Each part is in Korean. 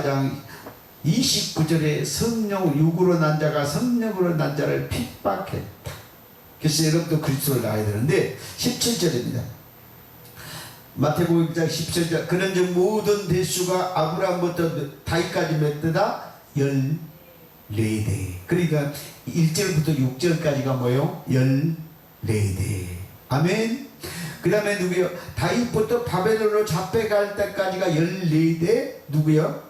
14장 29절에 성령 육으로 난 자가 성령으로 난 자를 핍박했다. 그래서 여러분도 그리스도를 나야 되는데 17절입니다. 마태복음 1장 17절 그런즉 모든 대수가 아브라함부터 다윗까지 몇 대다? 14대. 그러니까 1절부터 6절까지가 뭐예요? 14대. 아멘. 그 다음에 누구요? 다윗부터 바벨론으로 잡혀갈 때까지가 14대. 누구요?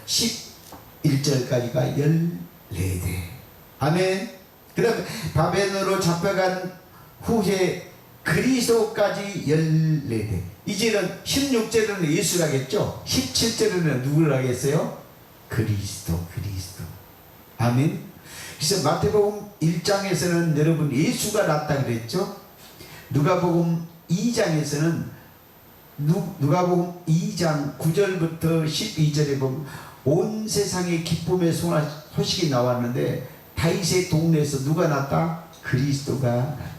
11절까지가 14대. 아멘. 그 다음에 바벨론으로 잡혀간 후에 그리스도까지 14대. 이제는 16절에는 예수라겠죠? 17절에는 누구를 하겠어요? 그리스도. 아멘. 그래서 마태복음 1장에서는 여러분 예수가 났다 그랬죠? 누가복음 2장에서는 누가복음 2장 9절부터 12절에 보면 온 세상의 기쁨의 소식이 나왔는데 다윗의 동네에서 누가 났다? 그리스도가 났다.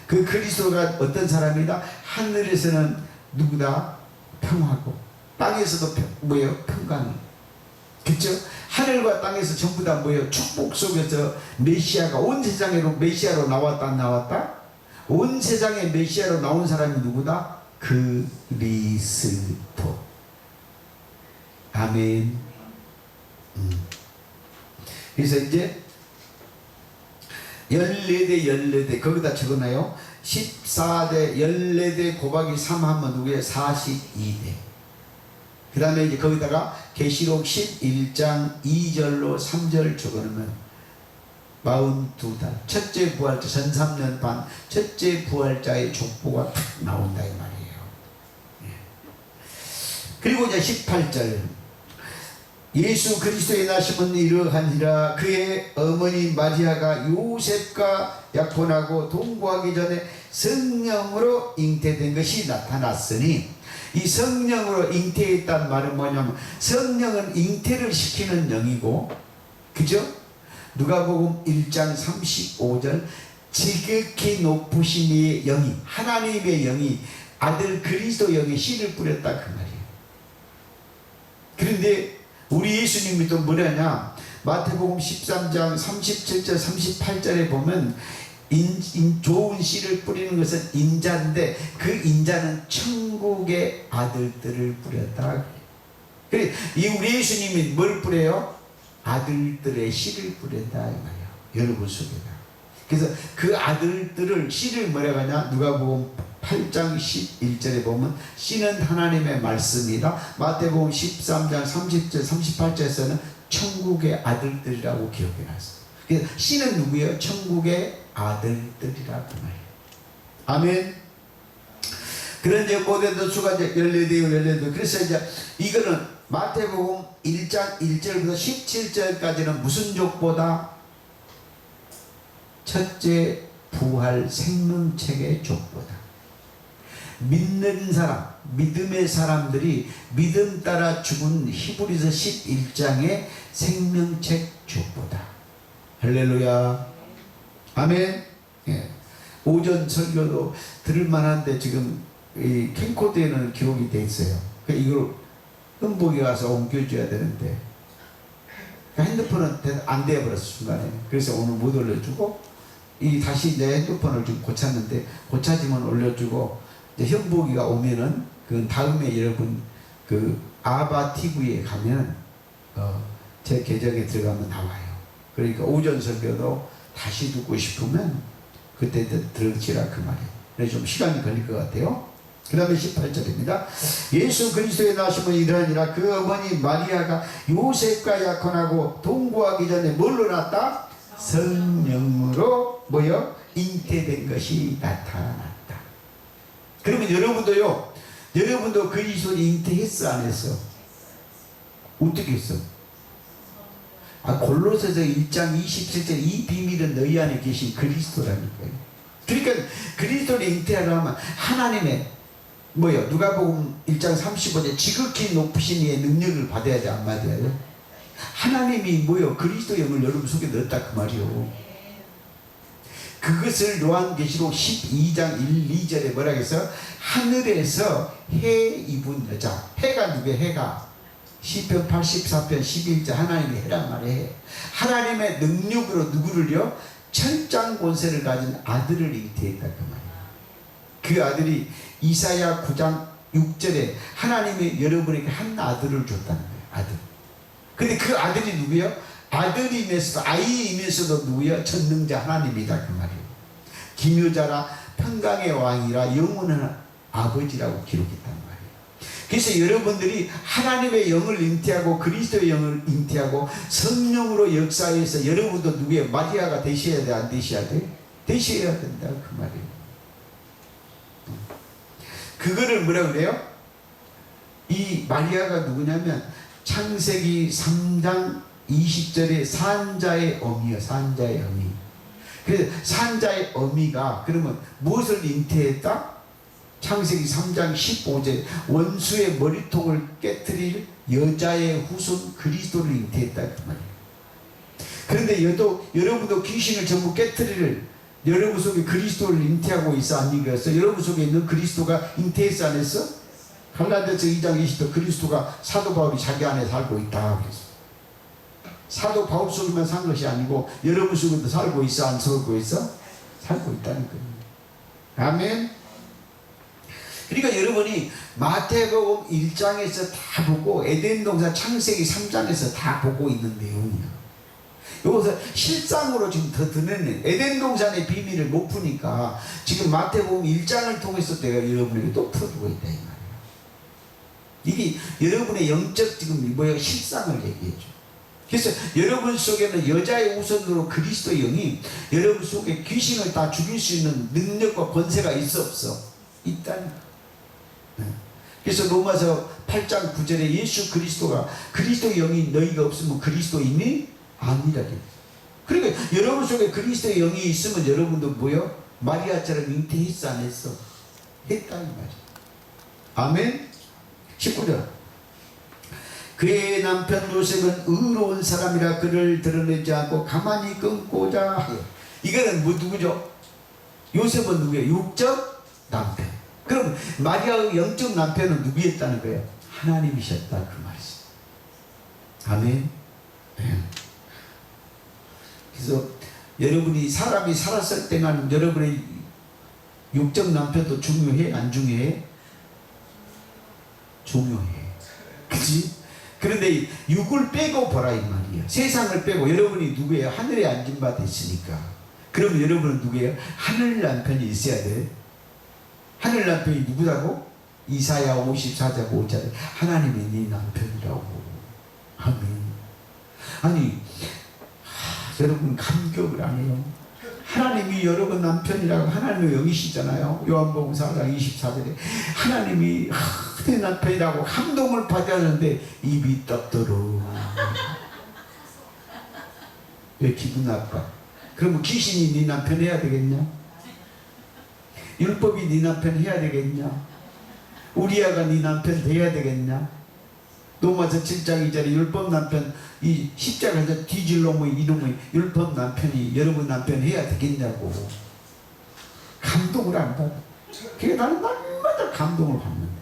그 그리스도가 어떤 사람이다? 하늘에서는 누구다? 평화고 땅에서도 뭐예요? 평강. 그렇죠? 하늘과 땅에서 전부 다 뭐예요? 축복 속에서 메시아가 온 세상으로 메시아로 나왔다 안 나왔다? 온 세상에 메시아로 나온 사람이 누구다? 그리스도. 아멘. 그래서 이제 14대 거기다 적어놔요. 14대 14대 곱하기 3 하면 누구예요? 42대. 그 다음에 이제 거기다가 계시록 11장 2절로 3절 적어놓으면 42달 첫째 부활자 전 3년 반 첫째 부활자의 족보가 탁 나온다 이 말이에요. 그리고 이제 18절 예수 그리스도의 나심은 이러하니라. 그의 어머니 마리아가 요셉과 약혼하고 동거하기 전에 성령으로 잉태된 것이 나타났으니, 이 성령으로 잉태했단 말은 뭐냐면 성령은 잉태를 시키는 영이고, 그죠? 누가복음 1장 35절 지극히 높으신 이의 영이, 하나님의 영이 아들 그리스도 영에 씨를 뿌렸다 그 말이에요. 그런데 우리 예수님이 또 뭐냐냐, 마태복음 13장 37절 38절에 보면 좋은 씨를 뿌리는 것은 인자인데 그 인자는 천국의 아들들을 뿌렸다. 그래, 이 우리 예수님이 뭘 뿌려요? 아들들의 씨를 뿌린다 이 말이에요. 여러분 속에다. 그래서 그 아들들을 씨를 뭐라고 하냐, 누가복음 8장 11절에 보면 씨는 하나님의 말씀이다. 마태복음 13장 30절 38절에서는 천국의 아들들이라고 기억해놨어요. 그래서 씨는 누구예요? 천국의 아들들이라고 말이에요. 아멘. 그런 이제 모든 수가 이제 14. 그래서 이제 이거는 마태복음 1장 1절부터 17절까지는 무슨 족보다? 첫째 부활 생명책의 족보다. 믿는 사람, 믿음의 사람들이 믿음 따라 죽은 히브리서 11장의 생명책 족보다. 할렐루야. 아멘. 예. 오전 설교도 들을 만한데 지금 이 캠코더에는 기록이 돼 있어요. 이걸 음복에 가서 옮겨줘야 되는데 핸드폰은 안 되어버렸어 순간에. 그래서 오늘 못 올려주고 다시 내 핸드폰을 좀 고쳤는데 고쳐지면 올려주고, 이제 현복이가 오면은 그 다음에 여러분 그 아바 TV에 가면 제 계정에 들어가면 나와요. 그러니까 오전 설교도 다시 듣고 싶으면 그때 들으시라 그 말이에요. 그래서 좀 시간이 걸릴 것 같아요. 그 다음에 18절입니다. 예수 그리스도의 나심은 이러하니라. 그 어머니 마리아가 요셉과 약혼하고 동거하기 전에 뭘로 났다? 성령으로 뭐요? 잉태된 것이 나타났다. 그러면 여러분도요, 여러분도 그리스도 잉태했어 안 했어? 어떻게 했어? 골로새서 1장 27절 이 비밀은 너희 안에 계신 그리스도라니까요. 그러니까 그리스도를 잉태하려면 하나님의 뭐요? 누가복음 1장 35절 지극히 높으신 이의 능력을 받아야지 안 받아야죠? 하나님이 뭐요? 그리스도 영을 여러분 속에 넣었다 그 말이요. 그것을 요한계시록 12장 1, 2절에 뭐라고 했어요? 하늘에서 해 입은 여자. 해가 누구예요? 해가 시편 84편 11절 하나님이 해란 말이에요. 하나님의 능력으로 누구를요? 철장 권세를 가진 아들을 잉태했다 그 말이에요. 그 아들이 이사야 9장 6절에 하나님이 여러분에게 한 아들을 줬다는 거예요. 아들. 근데 그 아들이 누구예요? 아들이면서도 아이이면서도 누구예요? 전능자 하나님이다 그 말이에요. 기묘자라 평강의 왕이라 영원한 아버지라고 기록했단 말이에요. 그래서 여러분들이 하나님의 영을 잉태하고 그리스도의 영을 잉태하고 성령으로 역사해서 여러분도 누구예요? 마리아가 되셔야 돼? 안 되셔야 돼? 되셔야 된다 그 말이에요. 그거를 뭐라 그래요? 이 마리아가 누구냐면 창세기 3장 20절에 산자의 어미요. 산자의 어미. 그래서 산자의 어미가 그러면 무엇을 잉태했다? 창세기 3장 15절 원수의 머리통을 깨뜨릴 여자의 후손 그리스도를 잉태했다 그 말이에요. 그런데 여러분도 귀신을 전부 깨뜨릴 여러분 속에 그리스도를 잉태하고 있어 안 잉태했어? 여러분 속에 있는 그리스도가 잉태했어 안 했어? 갈라디아서 2장 20절 그리스도가 사도 바울이 자기 안에 살고 있다 그랬어. 사도 바울 속에만 산 것이 아니고 여러분 속에도 살고 있어 안 살고 있어? 살고 있다는 거예요. 아멘. 그러니까 여러분이 마태복음 1장에서 다 보고 에덴 동산 창세기 3장에서 다 보고 있는 내용이야. 여기서 실상으로 지금 더 드러내는 에덴 동산의 비밀을 못 푸니까 지금 마태복음 1장을 통해서 내가 여러분에게 또 풀어주고 있다 이 말이야. 이게 여러분의 영적 지금 뭐야 실상을 얘기해줘. 그래서 여러분 속에는 여자의 우선으로 그리스도 영이 여러분 속에 귀신을 다 죽일 수 있는 능력과 권세가 있어 없어? 있다는 거야. 그래서 로마서 8장 9절에 예수 그리스도가 그리스도 영이 너희가 없으면 그리스도인이 아니라. 그러니까 여러분 속에 그리스도의 영이 있으면 여러분도 뭐요? 마리아처럼 잉태했어 안 했어? 했다는 말이야. 아멘. 19절 그의 남편 요셉은 의로운 사람이라 그를 드러내지 않고 가만히 끊고자 하여. 이거는 뭐 누구죠? 요셉은 누구예요? 육적 남편. 그럼 마리아의 영적 남편은 누구였다는 거예요? 하나님이셨다 그 말이죠. 아멘. 네. 그래서 여러분이 사람이 살았을 때만 여러분의 육적 남편도 중요해? 안 중요해? 중요해. 그치? 그런데 육을 빼고 보라 이 말이에요. 세상을 빼고 여러분이 누구예요? 하늘에 앉은 바 됐으니까. 그럼 여러분은 누구예요? 하늘 남편이 있어야 돼. 하늘 남편이 누구라고? 이사야 54장 5절에 하나님이 네 남편이라고. 아멘. 아니 여러분 감격을 안 해요? 하나님이 여러분 남편이라고 하나님의 영이시잖아요. 요한복음 4장 24절에 하나님이 내 남편이라고 감동을 받았는데 입이 떡더러. 왜 기분 나빠? 그러면 귀신이 네 남편 해야 되겠냐? 율법이 네 남편 해야 되겠냐? 우리아가 네 남편 돼야 되겠냐? 로마서 7장 2절에 율법 남편 이 십자가에서 뒤질 놈의 이놈의 율법 남편이 여러분 남편 해야 되겠냐고. 감동을 안 받아. 그게 나는 날마다 감동을 받는데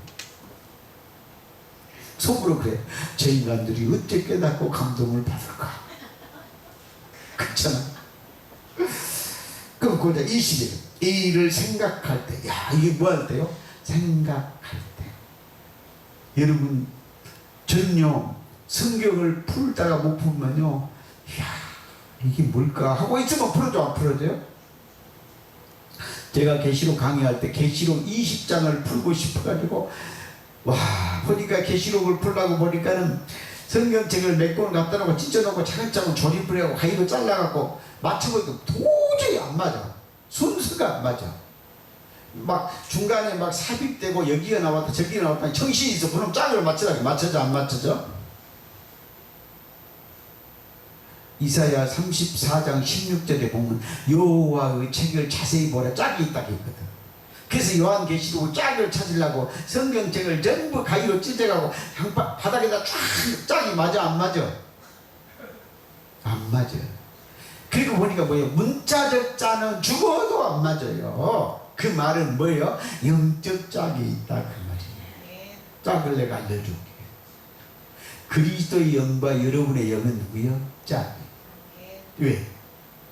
속으로 그래. 저 인간들이 어째 깨닫고 감동을 받을까? 그렇잖아. 그럼 거기다 20일 이 일을 생각할 때, 야 이게 뭐 할 때요? 생각할 때. 여러분 전요 성경을 풀다가 못 풀면요, 이야 이게 뭘까 하고 있으면 풀어줘 안 풀어줘요? 제가 계시록 강의할 때 계시록 20장을 풀고 싶어가지고 와 보니까 계시록을 풀라고 보니까는 성경책을 몇 권을 갖다 놓고 찢어놓고 차근차근 조립을 하고 가위로 잘라갖고 맞춰보니까 도저히 안 맞아. 순서가 안 맞아. 막 중간에 막 삽입되고 여기가 나왔다 저기가 나왔다 정신이 있어. 그럼 짝을 맞추라고. 맞춰져 안 맞춰져? 이사야 34장 16절에 보면 여호와의 책을 자세히 보라 짝이 있다고 했거든. 그래서 요한계시록을 짝을 찾으려고 성경책을 전부 가위로 찢어가고 바닥에다 쫙 짝이 맞아 안 맞아? 안 맞아. 그리고 보니까 뭐예요? 문자적 짝은 죽어도 안 맞아요. 그 말은 뭐예요? 영적 짝이 있다 그 말이에요. 짝을 내가 알려줄게. 그리스도의 영과 여러분의 영은 누구요? 짝. 왜?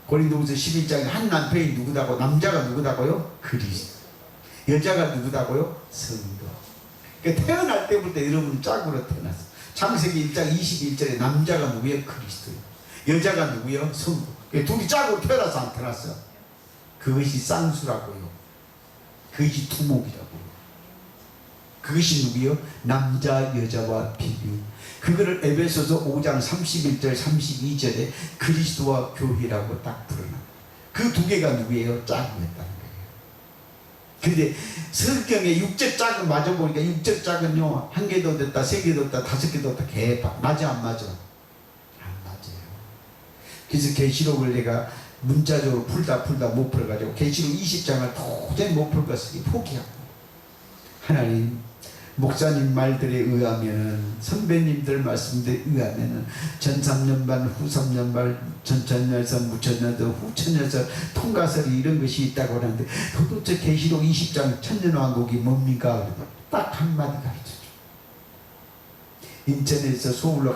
고린도후서 11장에 한 남편이 누구다고? 남자가 누구다고요? 그리스도. 여자가 누구다고요? 성도. 그러니까 태어날 때부터 여러분은 짝으로 태어났어. 창세기 1장 21절에 남자가 누구예요? 그리스도예요. 여자가 누구예요? 성도. 그러니까 둘이 짝으로 태어나서 안 태어났어. 그것이 쌍수라고요. 그것이 두목이라고요. 그것이 누구요? 남자 여자와 비교. 그거를 에베소서 5장 31절 32절에 그리스도와 교회라고 딱 부르는, 그 두 개가 누구예요? 짝이었다는 거예요. 근데 성경에 육적 짝은 맞아보니까 육적 짝은요, 한 개도 됐다, 세 개도 됐다, 다섯 개도 됐다, 개파. 맞아 안 맞아? 안 맞아요. 그래서 계시록을 내가 문자적으로 풀다 못 풀어가지고 계시록 20장을 도저히 못 풀 것을 포기하고, 하나님, 목사님 말들에 의하면, 선배님들 말씀들에 의하면 전 3년반, 후 3년반, 전 천년설, 무천년설, 후 천년설, 통가설이 이런 것이 있다고 하는데 도대체 계시록 20장 천년왕국이 뭡니까? 딱 한마디 가르쳐줘. 인천에서 서울로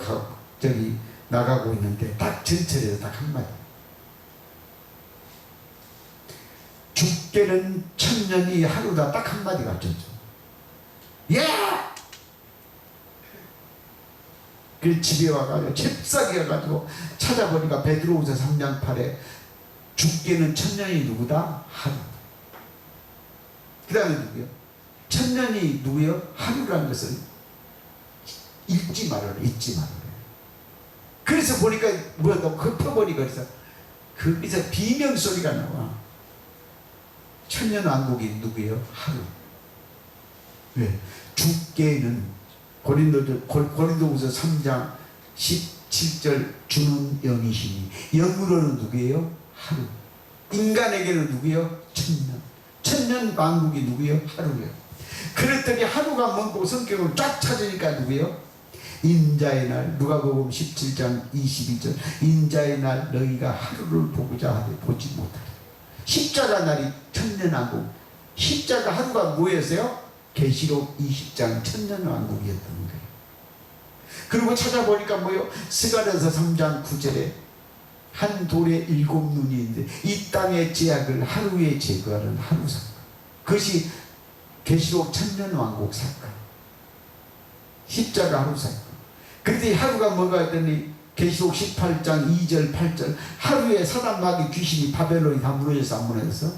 저기 나가고 있는데 딱 전철에서 딱 한마디. 죽게는 천년이 하루다. 딱 한마디 가르쳐줘. 예! 그 집에 와가지고 잽싸게 와가지고 찾아보니까 베드로후서 3장 8에 죽게는 천년이 누구다? 하루. 그 다음에 누구요? 천년이 누구요? 하루라는 것을 잊지 말아라. 잊지 말아라. 그래서 보니까 뭐야, 너 흩어보니까 거기서 비명소리가 나와. 천년왕국이 누구예요? 하루. 왜? 죽게는 고린도후서 3장 17절 주는 영이시니, 영으로는 누구예요? 하루. 인간에게는 누구예요? 천년. 천년 왕국이 누구예요? 하루예요. 그랬더니 하루가 먼고 성경을 쫙 찾으니까 누구예요? 인자의 날, 누가복음 17장 22절, 인자의 날 너희가 하루를 보고자 하되 보지 못하리. 십자가 날이 천년왕국. 십자가 하루가 뭐였어요? 계시록 20장 천년왕국이었던 거예요. 그리고 찾아보니까 뭐요? 스가랴서 3장 9절에 한 돌에 7눈이 있는데 이 땅의 제약을 하루에 제거하는 하루 사건. 그것이 계시록 천년왕국 사건. 십자가 하루 사건. 그런데 하루가 뭐가 했더니 계시록 18장 2절 8절 하루에 사단마귀 귀신이 바벨론이 다 무너져서 안 무너졌어?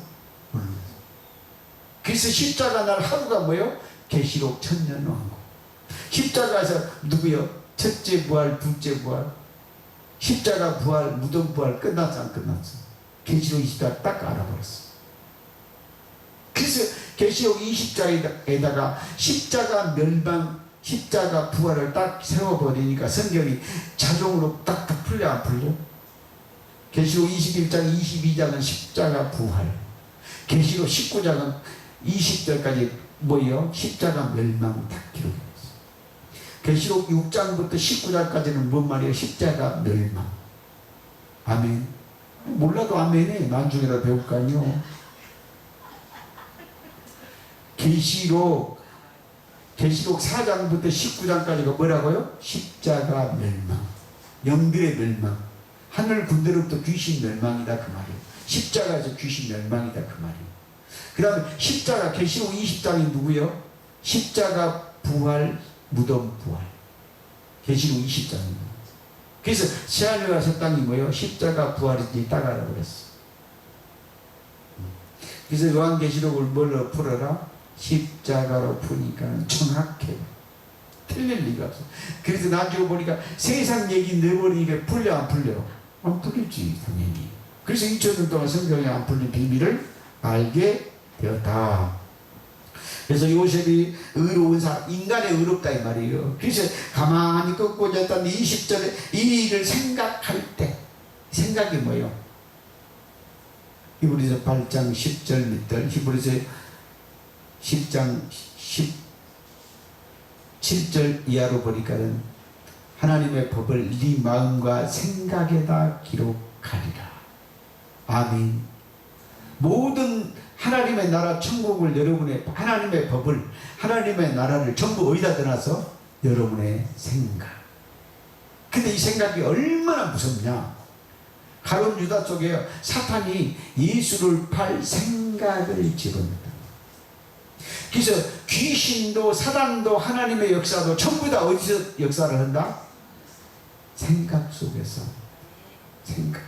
무너졌어. 그래서 십자가 날 하루가 뭐예요? 계시록 천년왕국. 십자가에서 누구요? 첫째 부활, 둘째 부활, 십자가 부활, 무덤 부활 끝났어 안 끝났어? 계시록 20장 딱 알아버렸어. 그래서 계시록 20장에다가 십자가 멸망, 십자가 부활을 딱 세워버리니까 성경이 자동으로 딱딱 풀려 안 풀려? 계시록 21장 22장은 십자가 부활, 계시록 19장은 20절까지 뭐예요? 십자가 멸망 딱 기록했어. 계시록 6장부터 19장까지는 뭔 말이에요? 십자가 멸망. 아멘. 몰라도 아멘해. 나중에라도 배울 거 아니요. 계시록 4장부터 19장까지가 뭐라고요? 십자가 멸망. 영들의 멸망. 하늘 군대로부터 귀신 멸망이다 그 말이에요. 십자가에서 귀신 멸망이다 그 말이에요. 그 다음에 십자가 계시록 20장이 누구요? 십자가 부활, 무덤 부활. 계시록 20장입니다. 그래서 새하늘과 새 땅이 뭐예요? 십자가 부활인지 딱 알아버렸어. 그래서 요한계시록을 뭘로 풀어라? 십자가로 푸니까 정확해. 틀릴 리가 없어. 그래서 나중에 보니까 세상 얘기 내버리니까 풀려 안 풀려? 안 풀리지 당연히. 그래서 2000년 동안 성경에 안 풀린 비밀을 알게 되었다. 그래서 요셉이 의로운 사람, 인간의 의롭다 이 말이에요. 그래서 가만히 꺾고 있었던 20절에 이 일을 생각할 때, 생각이 뭐예요? 히브리서 8장 10절 밑들, 히브리서 10장 17절 이하로 보니까는 하나님의 법을 네 마음과 생각에다 기록하리라. 아멘. 모든 하나님의 나라 천국을 여러분의 하나님의 법을 하나님의 나라를 전부 어디다 넣어서 여러분의 생각. 근데 이 생각이 얼마나 무섭냐. 가룟 유다 속에 사탄이 예수를 팔 생각을 집어넣다. 그래서 귀신도 사단도 하나님의 역사도 전부 다 어디서 역사를 한다? 생각 속에서. 생각.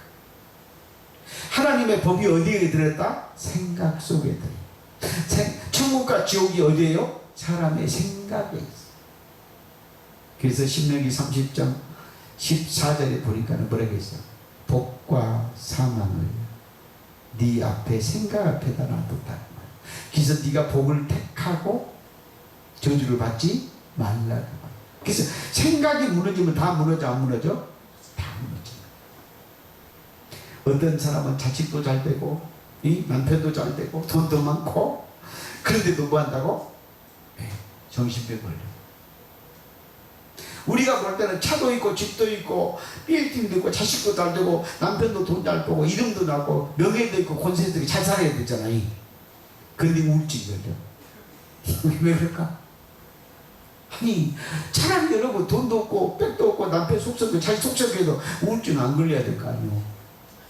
하나님의 법이 어디에 들었다? 생각 속에 들었다. 천국과 지옥이 어디에요? 사람의 생각에 있어. 그래서 신명기 30장 14절에 보니까 뭐라고 했어요? 복과 사망을 네 앞에 생각 앞에다 놔뒀다. 그래서 네가 복을 택하고 저주를 받지 말라. 그래서 생각이 무너지면 다 무너져, 안 무너져? 다 무너져. 어떤 사람은 자식도 잘 되고 남편도 잘 되고 돈도 많고 그런데도 뭐 한다고? 정신병 걸려. 우리가 볼 때는 차도 있고 집도 있고 빌딩도 있고 자식도 잘 되고 남편도 돈 잘 벌고 이름도 나고 명예도 있고 권세도 있고 잘 살아야 되잖아. 그런데 우울증이 걸려. 왜 그럴까? 아니 차라리 여러분 돈도 없고 빽도 없고 남편 속썩고 자식 속썩해도 우울증 안 걸려야 될 거 아니에요.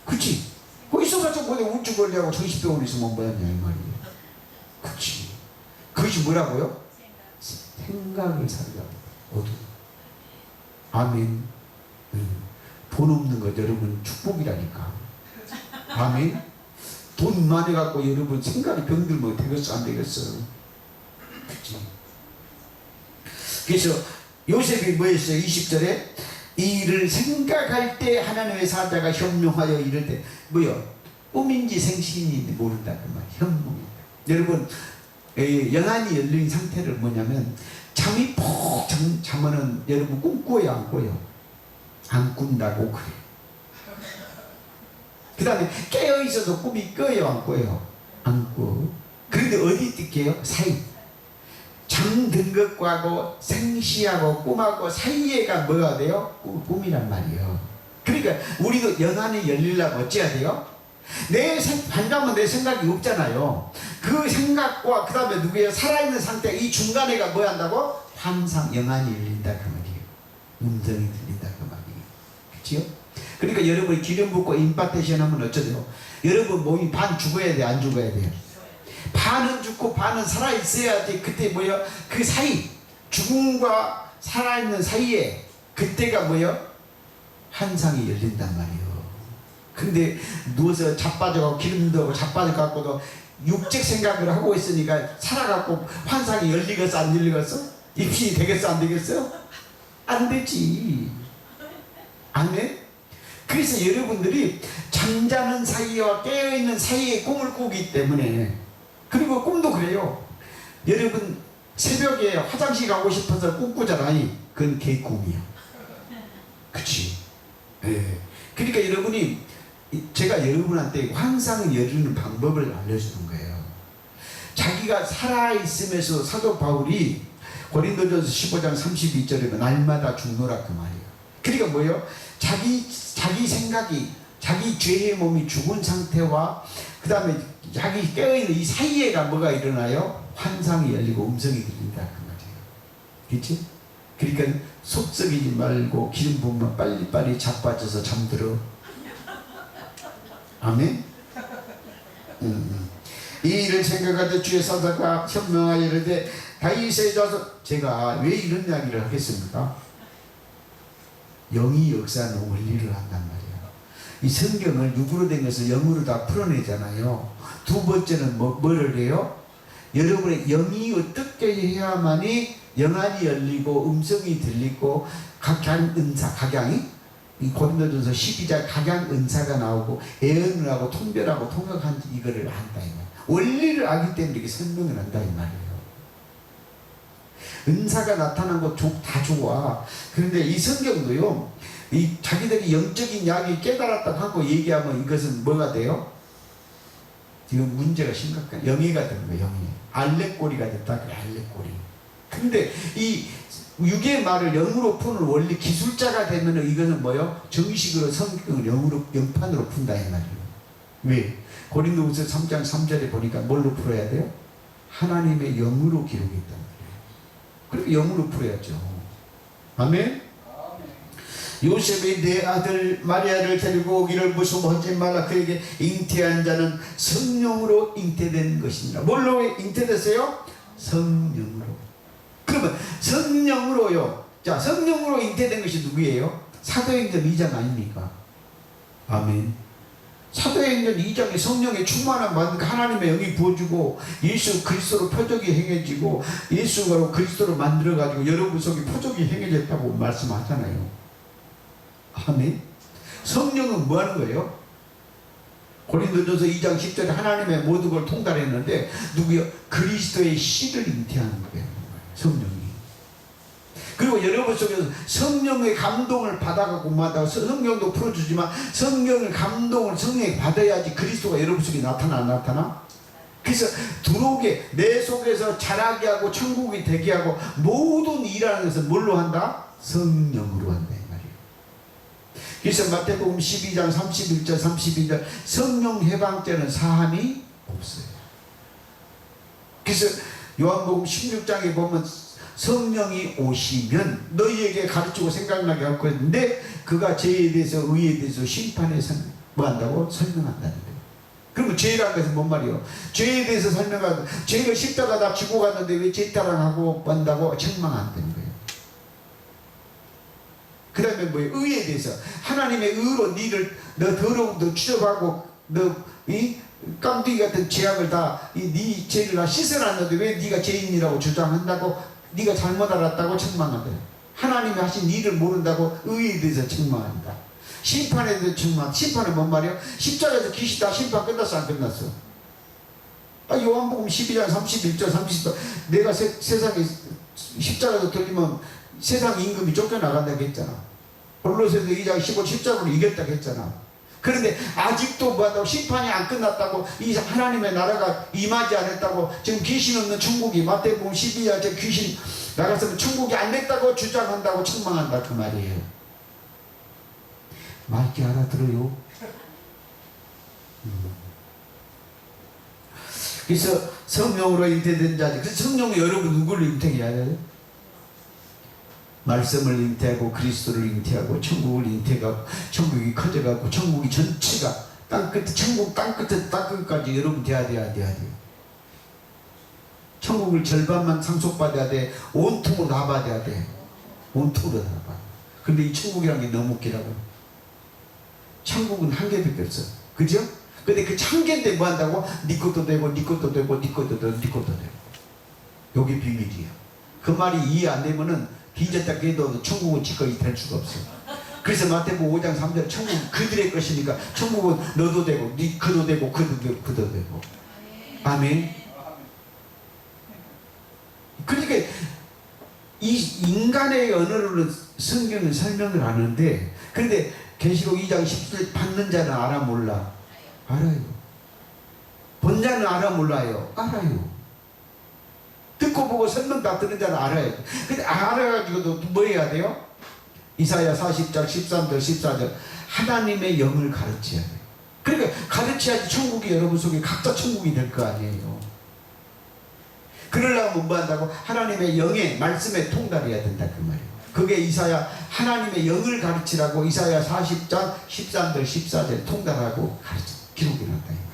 그치? 거기 있어봤자 뭐내 우울증 걸려고 정신병원에 있으면 뭐였냐 이 말이에요. 그치? 그것이 뭐라고요? 생각을 살려고. 어두. 아멘. 돈 없는 것 여러분 축복이라니까. 아멘. 돈 많이 갖고 여러분 생각이 병들면 되겠어 안 되겠어? 그치? 그래서 요셉이 뭐 했어요? 20절에 이 일을 생각할 때 하나님의 사자가 현명하여 이럴 때 뭐요? 꿈인지 생신인지 모른다 그 말. 현몽이다. 여러분 영안이 열린 상태를 뭐냐면 잠이 푹 자면은 여러분 꿈꿔요 안 꿔요? 안 꾼다고 그래. 그 다음에 깨어있어도 꿈이 꿔요 안 꿔요? 안 꿔. 그런데 어디 뜰게요? 사이. 잠든 것과고 생시하고 꿈하고 사이에가 뭐가 돼요? 꿈이란 말이에요. 그러니까 우리도 영안이 열리려면 어찌해야 돼요? 반자면 내 생각이 없잖아요. 그 생각과 그 다음에 누구예요? 살아있는 상태 이 중간에가 뭐 한다고? 환상 영안이 열린다 그 말이에요. 음성이 들린다 그 말이에요. 그치요? 그러니까 여러분이 기름 붓고 임파테이션 하면 어쩌죠? 여러분 몸이 반 죽어야 돼 안 죽어야 돼요? 반은 죽고 반은 살아있어야 돼. 그때 뭐요? 그 사이 죽음과 살아있는 사이에 그때가 뭐요? 환상이 열린단 말이에요. 근데 누워서 자빠져가고 기름도 하고 자빠져갖고도 육적 생각을 하고 있으니까 살아갖고 환상이 열리겠어 안 열리겠어? 입신이 되겠어 안 되겠어? 안 되지. 안 돼? 그래서 여러분들이 잠자는 사이와 깨어있는 사이에 꿈을 꾸기 때문에 그리고 꿈도 그래요. 여러분 새벽에 화장실 가고 싶어서 꿈꾸잖아요. 그건 개꿈이야. 그치? 네. 그러니까 여러분이 제가 여러분한테 환상을 열리는 방법을 알려주는 거예요. 자기가 살아있으면서 사도 바울이 고린도전서 15장 32절에 날마다 죽노라 그 말이에요. 그러니까 뭐예요? 자기 생각이 자기 죄의 몸이 죽은 상태와 그 다음에 자기 깨어있는 이 사이에가 뭐가 일어나요? 환상이 열리고 음성이 들린다 그 말이에요. 그렇지? 그러니까 속썩이지 말고 기름 부으면 빨리빨리 자빠져서 잠들어. 아멘. 이 일을 생각하되 주의 사자가 현명하여 이르되 다윗의 자손. 제가 왜 이런 이야기를 하겠습니까? 영이 역사하는 원리를 한단 말이에요. 이 성경을 육으로 된 것을 영으로 다 풀어내잖아요. 두 번째는 뭐를 해요? 여러분의 영이 어떻게 해야만이 영안이 열리고 음성이 들리고 각양은사, 각양이 이 고린도전서 12장 각양은사가 나오고 예언을 하고 통별하고 통역한지 이거를 안다 이 말. 원리를 알기 때문에 이렇게 설명을 한다 이 말이에요. 은사가 나타난 거 다 좋아. 그런데 이 성경도요, 이 자기들이 영적인 이야기 깨달았다고 하고 얘기하면 이것은 뭐가 돼요? 지금 문제가 심각한 영예가 되는 거예요. 영예. 알레꼬리가 됐다 그래. 알레꼬리. 근데 이 육의 말을 영으로 푸는 원리 기술자가 되면 이것은 뭐요? 정식으로 성경을 영판으로 푼다 이 말이에요. 왜? 고린도후서 3장 3절에 보니까 뭘로 풀어야 돼요? 하나님의 영으로 기록했단 말이에요. 그리고 영으로 풀어야죠. 아멘? 요셉이 내 아들 마리아를 데리고 오기를 무서워하지 말라. 그에게 잉태한 자는 성령으로 잉태된 것이니라. 뭘로 잉태됐어요? 성령으로. 그러면 성령으로요. 자, 성령으로 잉태된 것이 누구예요? 사도행전 2장 아닙니까? 아멘. 사도행전 2장에 성령의 충만함 받으니까 하나님의 영이 부어주고 예수 그리스도로 표적이 행해지고 예수가 그리스도로 만들어가지고 여러분 속에 표적이 행해졌다고 말씀하잖아요. 아멘. 성령은 뭐 하는 거예요? 고린도전서 2장 10절에 하나님의 모든 걸 통달했는데 누구요? 그리스도의 씨를 잉태하는 거예요. 성령이. 그리고 여러분 속에서 성령의 감동을 받아갖고 마다가 성령도 풀어주지만 성령의 감동을 성령이 받아야지 그리스도가 여러분 속에 나타나 안 나타나? 그래서 들어오게 내 속에서 자라게 하고 천국이 되게 하고 모든 일하는 것은 뭘로 한다? 성령으로 한다 이 말이에요. 그래서 마태복음 12장 31절 32절 성령 해방죄는 사함이 없어요. 그래서 요한복음 16장에 보면 성령이 오시면 너희에게 가르치고 생각나게 할 것인데 그가 죄에 대해서 의에 대해서 심판에 뭐 한다고? 설명한다는 거예요. 그러면 죄라는 것은 뭔 말이에요? 죄에 대해서 설명하고 죄가 십자가 다 지고 갔는데 왜 죄 따라하고 한다고? 책망한다는 거예요. 그 다음에 뭐예요? 의에 대해서 하나님의 의로 너 더러움도 추적하고 너 이 깜둥이 같은 죄악을 다 네 죄를 다 씻어놨는데 왜 네가 죄인이라고 주장한다고? 네가 잘못 알았다고 책망한다. 하나님이 하신 일을 모른다고 의에 대해서 책망한다. 심판에 대해서 책망. 심판은 뭔 말이에요? 십자가에서 귀신 다 심판 끝났어 안 끝났어? 요한복음 12장 31절 30절 내가 세상에 십자가에서 돌리면 세상 임금이 쫓겨나간다고 했잖아. 골로새서 2장 15 십자가로 이겼다고 했잖아. 그런데 아직도 뭐한다고? 심판이 안 끝났다고 이 하나님의 나라가 임하지 않았다고 지금 귀신 없는 천국이 마태복음 12장 귀신 나갔으면 천국이 안 됐다고 주장한다고 책망한다 그 말이에요. 맑게 알아들어요. 그래서 성령으로 잉태된 자들. 그래서 성령이 여러분 누구를 잉태해야 돼요? 말씀을 잉태하고 그리스도를 잉태하고 천국을 잉태하고 천국이 커져가고 천국이 전체가 땅끝 천국 땅끝에 땅끝까지 여러분 돼야 돼요. 천국을 절반만 상속받아야 돼. 온통으로 다 받아야 돼. 온통으로 다 받아. 근데 이 천국이라는 게 너무 웃기라고. 천국은 한 개밖에 없어. 그죠? 근데 그 한 개인데 뭐 한다고? 네 것도 되고 네 것도 되고 네 것도 되고 네 것도 되고. 여기 비밀이야. 그 말이 이해 안 되면은 빚졌다 해도 천국은 지거이 될 수가 없어. 그래서 마태복음 5장 3절 천국은 그들의 것이니까 천국은 너도 되고 네 그도 되고 그도 되고 그도 되고. 아멘. 그러니까 이 인간의 언어로는 성경은 설명을 하는데 그런데 계시록 2장 10절 받는 자는 알아 몰라? 알아요. 본 자는 알아 몰라요? 알아요. 듣고 보고 설명 다 듣는 자는 알아요. 근데 알아가지고도 뭐 해야 돼요? 이사야 40장 13절 14절 하나님의 영을 가르쳐야 돼요. 그러니까 가르쳐야지 천국이 여러분 속에 각자 천국이 될 거 아니에요. 그러려면 뭐 한다고? 하나님의 영의 말씀에 통달해야 된다 그 말이에요. 그게 이사야 하나님의 영을 가르치라고 이사야 40장 13절 14절 통달하고 가르쳐 기록이 났다 이 말이에요.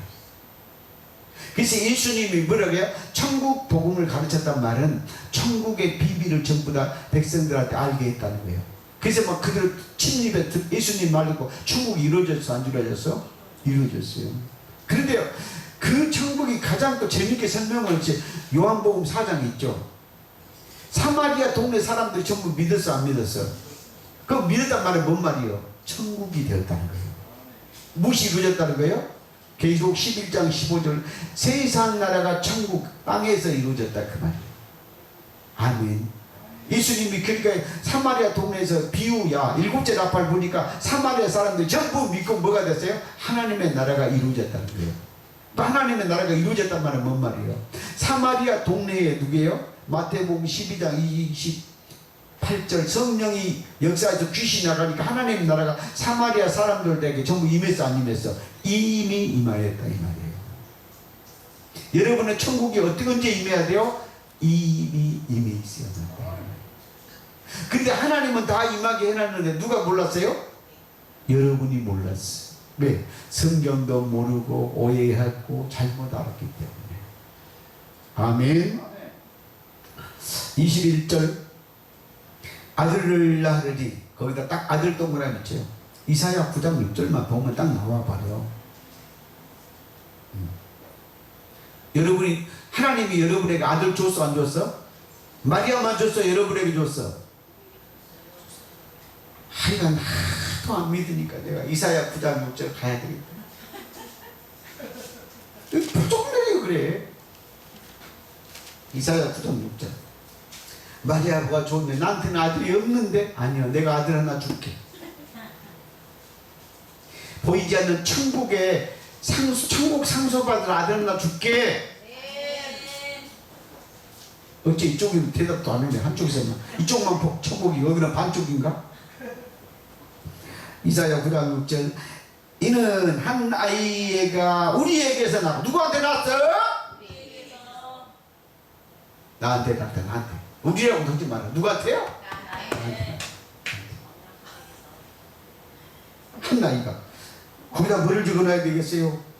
그래서 예수님이 뭐라고 해요? 천국 복음을 가르쳤단 말은 천국의 비밀을 전부 다 백성들한테 알게 했다는 거예요. 그래서 막 그들 침입에 예수님 말 듣고 천국이 이루어졌어 안 이루어졌어? 이루어졌어요. 그런데요 그 천국이 가장 또 재밌게 설명을 했지. 요한복음 4장에 있죠. 사마리아 동네 사람들이 전부 믿었어 안 믿었어? 그 믿었단 말은 뭔 말이에요? 천국이 되었다는 거예요. 무엇이 이루어졌다는 거예요? 계시록 11장 15절 세상 나라가 천국 땅에서 이루어졌다 그 말이에요. 아멘. 예수님이 그러니까 사마리아 동네에서 비유야 7째 나팔 보니까 사마리아 사람들이 전부 믿고 뭐가 됐어요? 하나님의 나라가 이루어졌다는 거예요. 하나님의 나라가 이루어졌단 말은 뭔 말이에요? 사마리아 동네에 누구예요? 마태복음 12장 28절 성령이 역사에서 귀신이 나가니까 하나님 나라가 사마리아 사람들에게 전부 임했어 안 임했어? 이미 임하였다 이 말이에요. 여러분은 천국이 언제 임해야 돼요? 이미 임해 있어야 된다. 근데 하나님은 다 임하게 해놨는데 누가 몰랐어요? 여러분이 몰랐어요. 왜? 성경도 모르고 오해하고 잘못 알았기 때문에. 아멘. 21절 아들을 낳으리. 거기다 딱 아들 동그라미 있죠. 이사야 9장 6절만 보면 딱 나와버려. 여러분이, 하나님이 여러분에게 아들 줬어 안 줬어? 마리아만 줬어 여러분에게 줬어? 하여간 하도 안 믿으니까 내가 이사야 9장 6절 가야 되겠다. 조금 그래. 이사야 9장 6절. 마리아가 좋은데 나한테는 아들이 없는데? 아니요, 내가 아들 하나 줄게. 보이지 않는 천국에 천국 상속받을 아들 하나 줄게. 어째 이쪽은 대답도 안 했네. 한쪽에서만 이쪽만 천국이 여기는 반쪽인가? 이사야 9장 6절 이는 한 아이가 우리에게서 나고. 누구한테 났어? 우리에게서. 나한테 났다. 나한테. 우리라고 하지 마라. 누구한테요? 나한테. 한 아이가. 거기다 뭐를 적어놔야 되겠어요?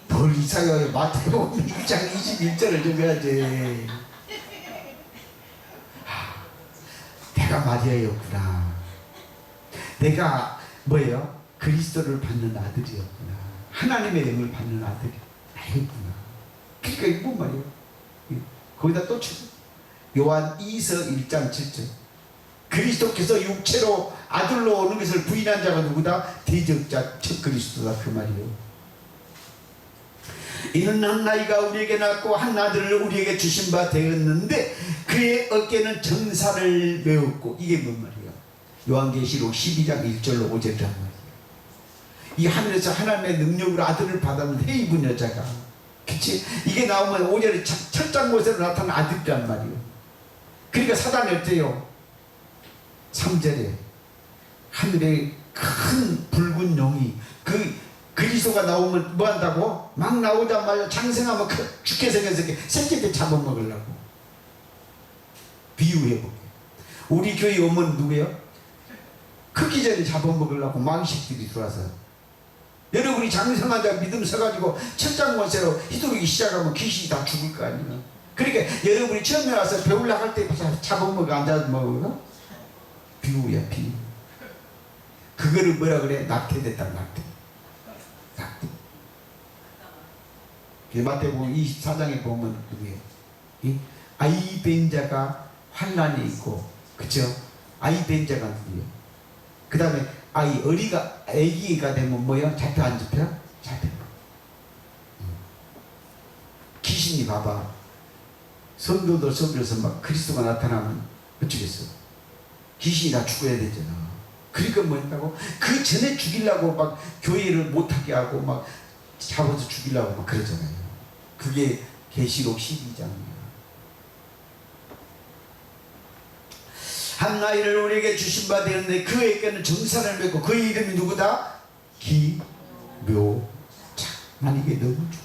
뭘 이사야에 마태복음 1장 21절을 적어야지. 내가 마리아였구나. 내가 뭐예요? 그리스도를 받는 아들이었구나. 하나님의 영을 받는 아들이 나였구나. 그러니까 이게 뭔 말이에요? 거기다 또 쳐. 요한 2서 1장 7절. 그리스도께서 육체로 아들로 오는 것을 부인한 자가 누구다? 대적자 첫 그리스도다. 그 말이에요. 이는 한 아이가 우리에게 낳고 한 아들을 우리에게 주신 바 되었는데 그의 어깨는 정사를 메웠고. 이게 뭔 말이에요? 요한계시록 12장 1절로 5절이란 말이에요. 이 하늘에서 하나님의 능력으로 아들을 받았는 해 입은 여자가, 그치? 이게 나오면 5절에 철장 모습으로 나타난 아들이란 말이에요. 그러니까 사단이 어때요? 3절에 하늘에 큰 붉은 용이 그리스도가 나오면 뭐 한다고? 막 나오자마자 장생하면 죽게 생겨서 생길 때 잡아먹으려고. 비유해볼게. 우리 교회 오면 누구예요? 크기 전에 잡아먹으려고 망식들이 들어와서. 여러분이 장생하자 믿음 서가지고 천장권세로 휘두르기 시작하면 귀신이 다 죽을 거 아니에요. 그러니까 여러분이 처음에 와서 배우려고 할 때 잡아먹어 안 잡아먹어? 비유야, 비유. 그거를 뭐라 그래? 낙태됐다. 낙태. 마태복음 24장에 보면 누구예요? 아이 된 자가 환난이 있고, 그쵸? 아이 된 자가 누구예요? 그 다음에 아기가 되면 뭐예요? 잡혀 안 잡혀? 잡혀. 귀신이 봐봐. 성도들 속에서 막 그리스도가 나타나면 어쩌겠어? 귀신이 다 죽어야 되잖아. 그러니까 뭐 했다고? 그 전에 죽이려고 막 교회를 못하게 하고 막 잡아서 죽이려고 막 그러잖아요. 그게 계시록 12장이에요. 한 아이를 우리에게 주신 바 되었는데 그에게는 정사를 맺고 그의 이름이 누구다? 기묘자. 난 이게 너무 좋아.